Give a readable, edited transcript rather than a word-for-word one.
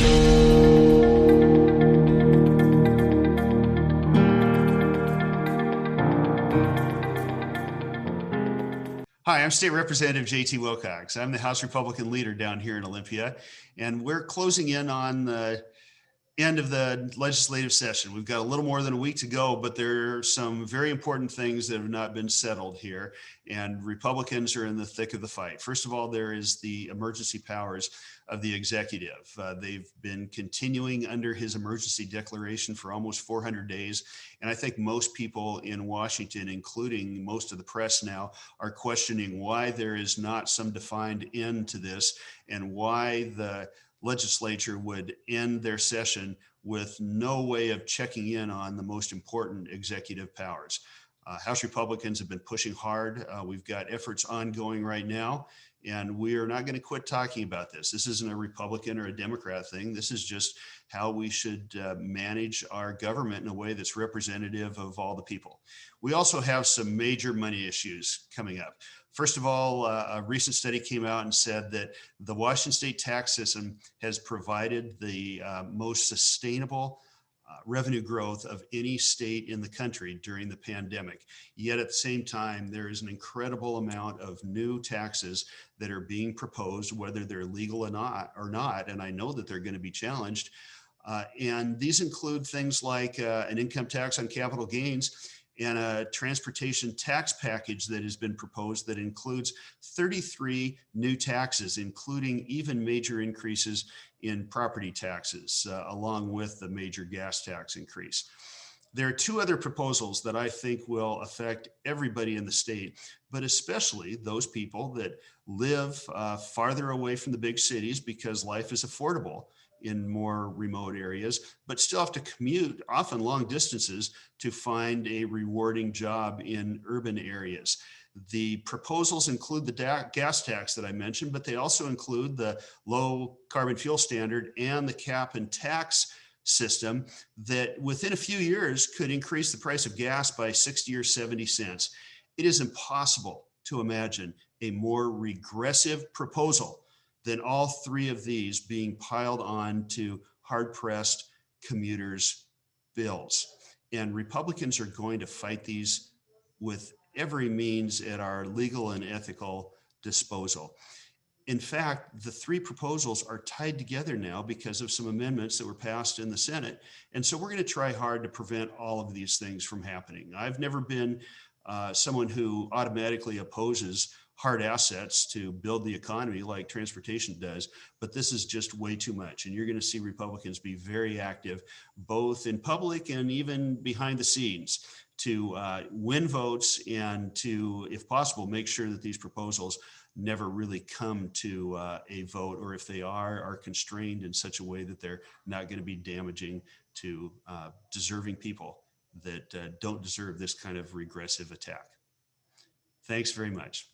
Hi, I'm State Representative J.T. Wilcox. I'm the House Republican Leader down here in Olympia, and we're closing in on the end of the legislative session. We've got a little more than a week to go, but there are some very important things that have not been settled here, and Republicans are in the thick of the fight. First of all, there is the emergency powers of the executive. They've been continuing under his emergency declaration for almost 400 days, and I think most people in Washington, including most of the press now, are questioning why there is not some defined end to this and why the legislature would end their session with no way of checking in on the most important executive powers. House Republicans have been pushing hard. We've got efforts ongoing right now, and we are not going to quit talking about this. This isn't a Republican or a Democrat thing. This is just how we should manage our government in a way that's representative of all the people. We also have some major money issues coming up. First of all, a recent study came out and said that the Washington state tax system has provided the most sustainable revenue growth of any state in the country during the pandemic. Yet at the same time, there is an incredible amount of new taxes that are being proposed, whether they're legal or not, and I know that they're going to be challenged. And these include things like an income tax on capital gains and a transportation tax package that has been proposed that includes 33 new taxes, including even major increases in property taxes, along with the major gas tax increase. There are two other proposals that I think will affect everybody in the state, but especially those people that live farther away from the big cities because life is affordable in more remote areas, but still have to commute often long distances to find a rewarding job in urban areas. The proposals include the gas tax that I mentioned, but they also include the low carbon fuel standard and the cap and tax system that within a few years could increase the price of gas by 60 or 70 cents. It is impossible to imagine a more regressive proposal than all three of these being piled on to hard-pressed commuters' bills. And Republicans are going to fight these with every means at our legal and ethical disposal. In fact, the three proposals are tied together now because of some amendments that were passed in the Senate. And so we're going to try hard to prevent all of these things from happening. I've never been someone who automatically opposes hard assets to build the economy like transportation does, but this is just way too much. And you're going to see Republicans be very active, both in public and even behind the scenes, to win votes and to, if possible, make sure that these proposals never really come to a vote, or if they are constrained in such a way that they're not going to be damaging to deserving people that don't deserve this kind of regressive attack. Thanks very much.